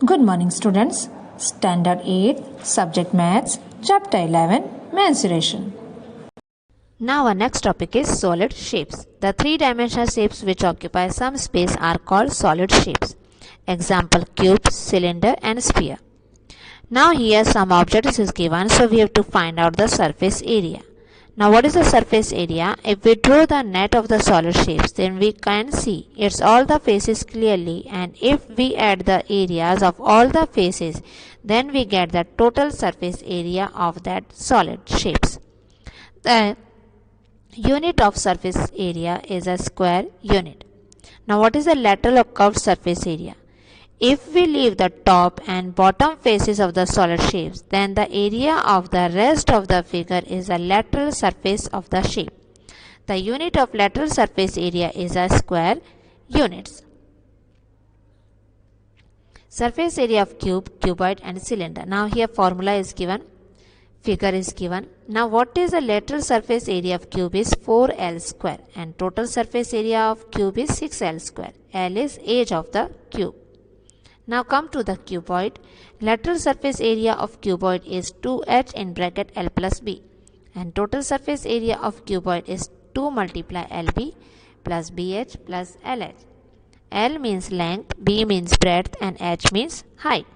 Good morning, students. Standard 8, Subject Maths, Chapter 11, Mensuration. Now our next topic is solid shapes. The three-dimensional shapes which occupy some space are called solid shapes. Example: cube, cylinder and sphere. Now here some objects is given, so we have to find out the surface area. Now what is the surface area? If we draw the net of the solid shapes, then we can see its all the faces clearly, and if we add the areas of all the faces, then we get the total surface area of that solid shapes. The unit of surface area is a square unit. Now what is the lateral or curved surface area? If we leave the top and bottom faces of the solid shapes, then the area of the rest of the figure is the lateral surface of the shape. The unit of lateral surface area is a square units. Surface area of cube, cuboid and cylinder. Now here formula is given, figure is given. Now what is the lateral surface area of cube is 4L square and total surface area of cube is 6L square. L is edge of the cube. Now come to the cuboid. Lateral surface area of cuboid is 2h in bracket L plus B, and total surface area of cuboid is 2 multiply LB plus BH plus LH. L means length, B means breadth and H means height.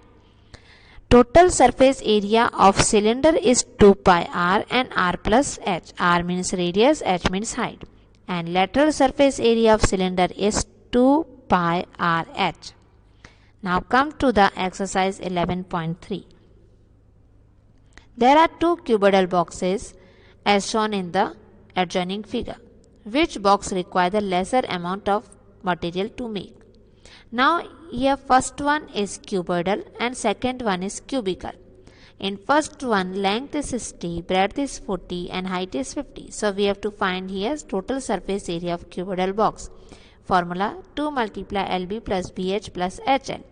Total surface area of cylinder is 2 pi r and r plus h. R means radius, h means height. And lateral surface area of cylinder is 2 pi r h. Now come to the exercise 11.3. There are two cuboidal boxes as shown in the adjoining figure. Which box require the lesser amount of material to make? Now here first one is cuboidal and second one is cubical. In first one length is 60, breadth is 40 and height is 50. So we have to find here total surface area of cuboidal box. Formula 2 multiply LB plus BH plus HL.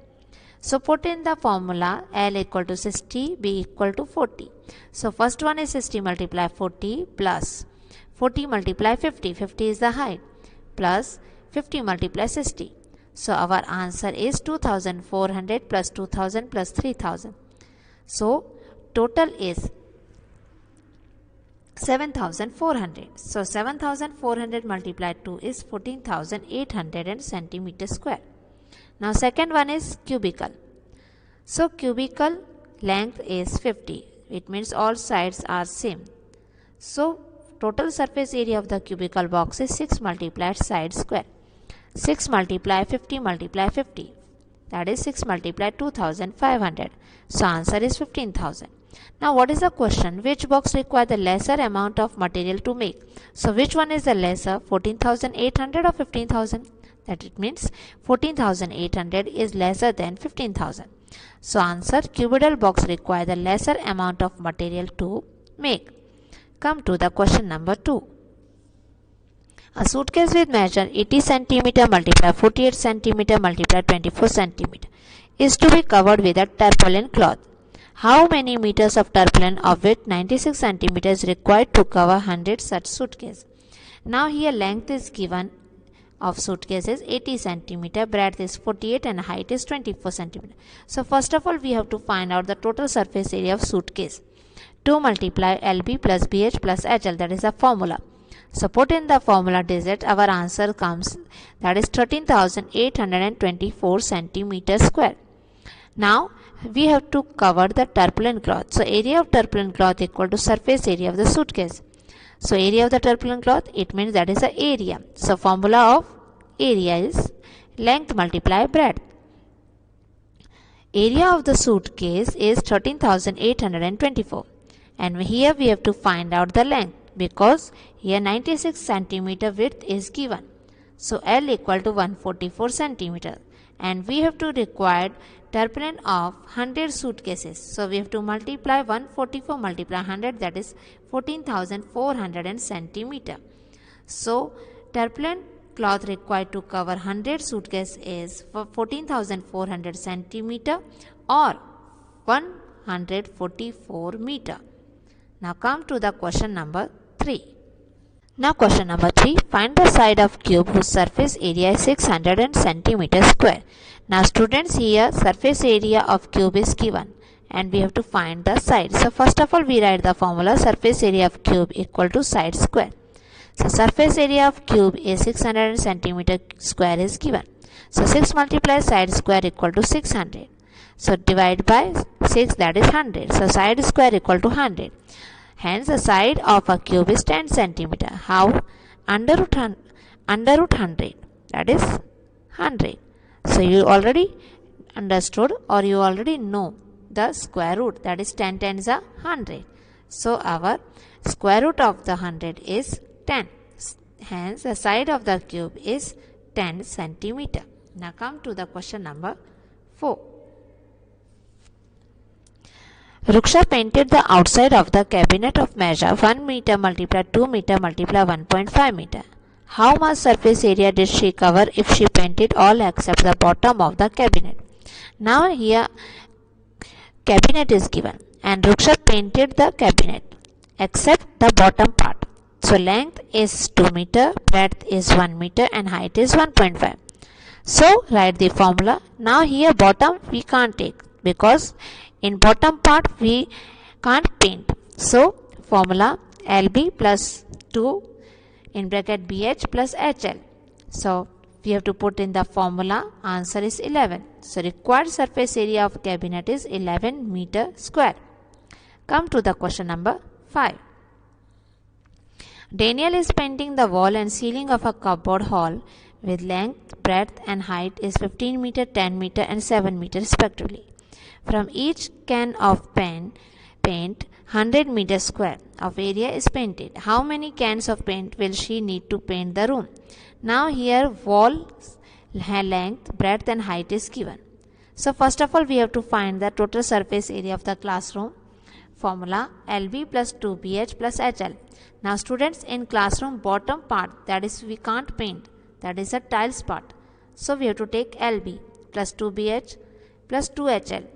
So put in the formula L equal to 60, B equal to 40. So first one is 60 multiply 40 plus 40 multiply 50. 50 is the height plus 50 multiply 60. So our answer is 2400 plus 2000 plus 3000. So total is 7400. So 7400 multiplied 2 is 14,800 centimeter square. Now second one is cubical. So cubical length is 50. It means all sides are same. So total surface area of the cubical box is 6 multiplied side square. 6 multiply 50 multiply 50. That is 6 multiplied 2500. So answer is 15,000. Now what is the question? Which box require the lesser amount of material to make? So which one is the lesser, 14,800 or 15,000? That it means 14,800 is lesser than 15,000. So answer, cuboidal box require the lesser amount of material to make. Come to the question number 2. A suitcase with measure 80 cm multiply 48 cm multiply 24 cm is to be covered with a tarpaulin cloth. How many meters of tarpaulin of width 96 cm is required to cover 100 such suitcase? Now here length is given of suitcase is 80 cm, breadth is 48 and height is 24 cm. So first of all we have to find out the total surface area of suitcase. 2 multiply LB plus BH plus HL, that is the formula. So put in the formula digit, our answer comes, that is 13,824 centimeter square. Now we have to cover the tarpaulin cloth. So area of tarpaulin cloth equal to surface area of the suitcase. So area of the tarpaulin cloth, it means that is the area. So formula of area is length multiply breadth. Area of the suitcase is 13,824. And here we have to find out the length because here 96 centimeter width is given. So L equal to 144 centimeter. And we have to require tarpaulin of 100 suitcases. So we have to multiply 144 multiply 100, that is 14,400 centimeter. So tarpaulin cloth required to cover 100 suitcases is 14,400 centimeter or 144 meter. Now come to the question number 3. Now question number 3. Find the side of cube whose surface area is 600 centimeter square. Now students, here surface area of cube is given and we have to find the side. So first of all we write the formula surface area of cube equal to side square. So surface area of cube is 600 centimeter square is given. So 6 multiplied side square equal to 600. So divide by 6, that is 100. So side square equal to 100. Hence the side of a cube is 10 centimeter. How? Under root 100, that is 100. So you already understood or you already know the square root, that is 10 times 100. So our square root of the 100 is 10. Hence the side of the cube is 10 centimeter. Now come to the question number 4. Ruksha painted the outside of the cabinet of measure 1 meter multiplied 2 meter multiplied 1.5 meter. How much surface area did she cover if she painted all except the bottom of the cabinet? Now here cabinet is given and Ruksha painted the cabinet except the bottom part. So length is 2 meter, breadth is 1 meter and height is 1.5. So write the formula. Now here bottom we can't take because in bottom part we can't paint. So formula LB plus 2 in bracket BH plus HL. So we have to put in the formula. Answer is 11. So required surface area of cabinet is 11 meter square. Come to the question number 5. Daniel is painting the wall and ceiling of a cupboard hall with length, breadth and height is 15 meter, 10 meter and 7 meter respectively. From each can of paint 100 meter square of area is painted. How many cans of paint will she need to paint the room? Now here wall length, breadth and height is given. So first of all we have to find the total surface area of the classroom. Formula LB plus 2BH plus HL. Now students, in classroom bottom part, that is we can't paint, that is a tiles part. So we have to take LB plus 2BH plus 2HL,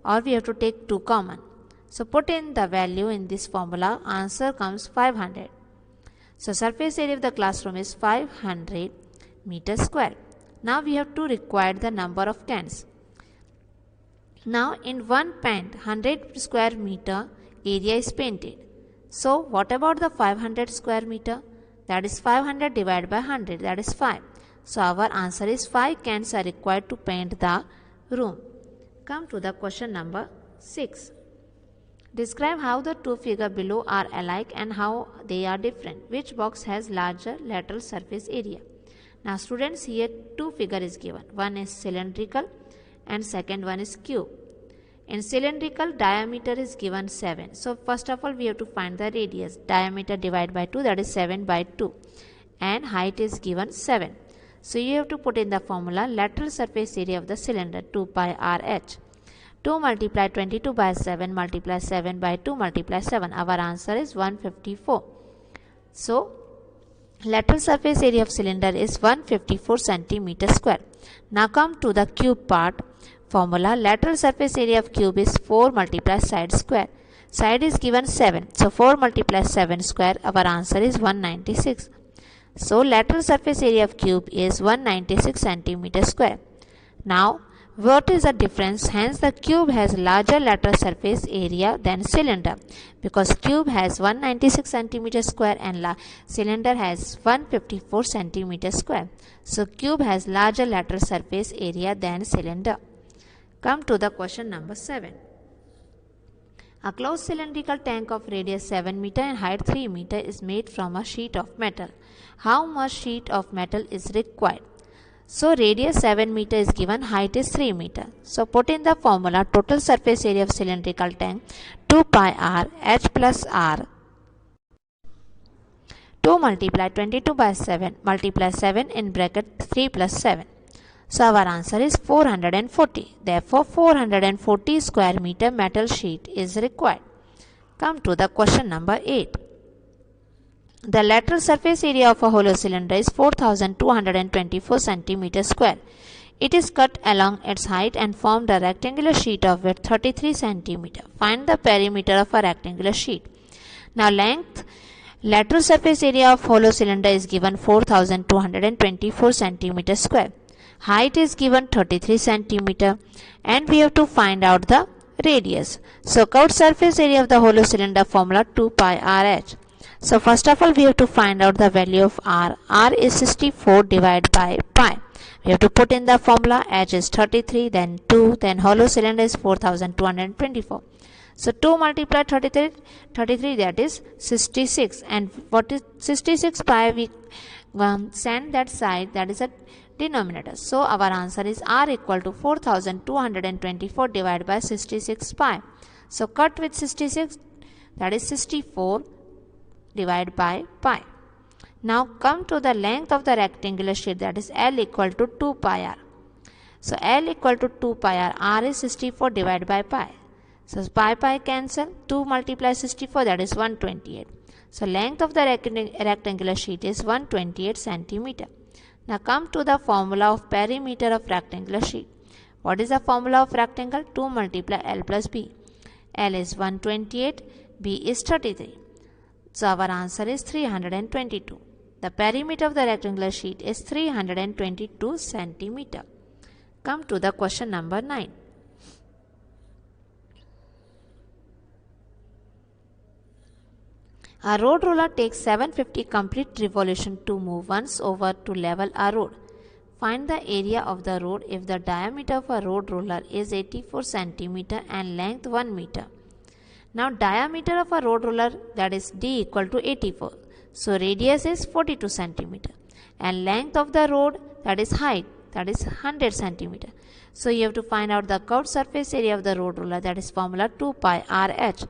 or we have to take 2 common. So put in the value in this formula. Answer comes 500. So surface area of the classroom is 500 meter square. Now we have to require the number of cans. Now in one paint 100 square meter area is painted. So what about the 500 square meter? That is 500 divided by 100, that is 5. So our answer is 5 cans are required to paint the room. Come to the question number 6. Describe how the two figures below are alike and how they are different. Which box has larger lateral surface area? Now students, here two figure is given. One is cylindrical and second one is cube. In cylindrical, diameter is given 7. So first of all we have to find the radius. Diameter divided by 2, that is 7 by 2. And height is given 7. So you have to put in the formula lateral surface area of the cylinder 2 pi RH. 2 multiply 22 by 7 multiply 7 by 2 multiply 7. Our answer is 154. So lateral surface area of cylinder is 154 centimeter square. Now come to the cube part. Formula lateral surface area of cube is 4 multiply side square. Side is given 7. So 4 multiply 7 square. Our answer is 196. So lateral surface area of cube is 196 centimeter square. Now what is the difference? Hence the cube has larger lateral surface area than cylinder, because cube has 196 centimeter square and cylinder has 154 centimeter square. So cube has larger lateral surface area than cylinder. Come to the question number 7. A closed cylindrical tank of radius 7 meter and height 3 meter is made from a sheet of metal. How much sheet of metal is required? So radius 7 meter is given, height is 3 meter. So put in the formula total surface area of cylindrical tank 2 pi r h plus r. 2 multiply 22 by 7 multiply 7 in bracket 3 plus 7. So our answer is 440. Therefore 440 square meter metal sheet is required. Come to the question number 8. The lateral surface area of a hollow cylinder is 4224 centimeter square. It is cut along its height and formed a rectangular sheet of width 33 centimeter. Find the perimeter of a rectangular sheet. Now length Lateral surface area of hollow cylinder is given 4224 centimeter square. Height is given 33 centimeter, and we have to find out the radius. So curved surface area of the hollow cylinder, formula 2 pi RH. So first of all we have to find out the value of R. R is 64 divided by pi. We have to put in the formula. H is 33, then 2, then hollow cylinder is 4224. So 2 multiplied 33, that is 66. And what is 66 pi? We send that side, that is a denominator. So our answer is R equal to 4224 divided by 66 pi. So cut with 66, that is 64 divided by pi. Now come to the length of the rectangular sheet, that is L equal to 2 pi R. So L equal to 2 pi R. R is 64 divided by pi. So pi cancel. 2 multiply 64, that is 128. So length of the rectangular sheet is 128 centimeter. Now come to the formula of perimeter of rectangular sheet. What is the formula of rectangle? 2 multiply L plus B. L is 128, B is 33. So our answer is 322. The perimeter of the rectangular sheet is 322 centimeter. Come to the question number 9. A road roller takes 750 complete revolution to move once over to level a road. Find the area of the road if the diameter of a road roller is 84 cm and length 1 meter. Now diameter of a road roller, that is D equal to 84. So radius is 42 cm and length of the road, that is height, that is 100 cm. So you have to find out the curved surface area of the road roller, that is formula 2 pi RH.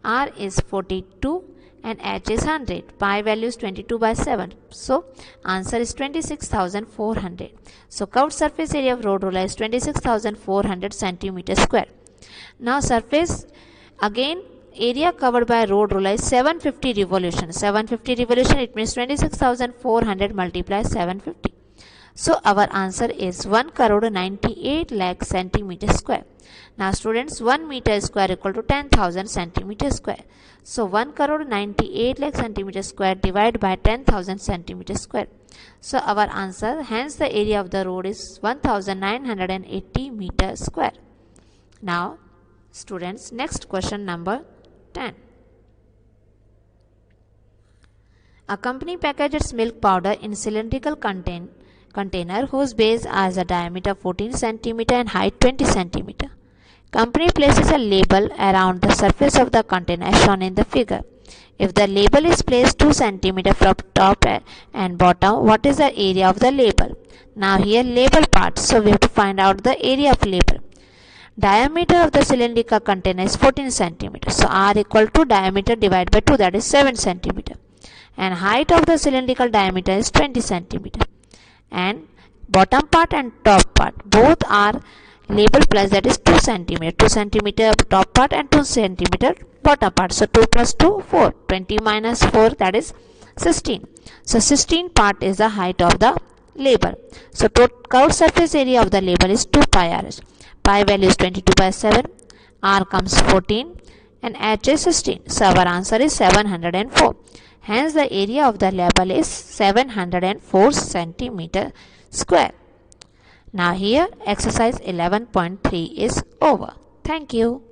R is 42 and H is 100. Pi value is 22 by 7. So answer is 26,400. So curved surface area of road roller is 26,400 centimeter square. Now surface, again area covered by road roller is 750 revolution. 750 revolution, it means 26,400 multiplied 750. So our answer is 1 crore 98 lakh centimeter square. Now students, 1 meter square equal to 10,000 centimeter square. So 1 crore 98 lakh centimeter square divided by 10,000 centimeter square. So our answer, hence the area of the road is 1980 meter square. Now students, next question number 10. A company packages milk powder in cylindrical container whose base has a diameter 14 cm and height 20 cm. Company places a label around the surface of the container as shown in the figure. If the label is placed 2 cm from top and bottom, what is the area of the label? Now here label part, so we have to find out the area of label. Diameter of the cylindrical container is 14 cm. So R equal to diameter divided by 2, that is 7 cm. And height of the cylindrical diameter is 20 cm. And bottom part and top part both are label plus, that is 2 cm. 2 cm top part and 2 cm bottom part. So 2 plus 2, 4. 20 minus 4, that is 16. So 16 part is the height of the label. So total curved surface area of the label is 2 pi RH. Pi value is 22 by 7. R comes 14 and H is 16. So our answer is 704. Hence the area of the label is 704 centimeter square. Now here exercise 11.3 is over. Thank you.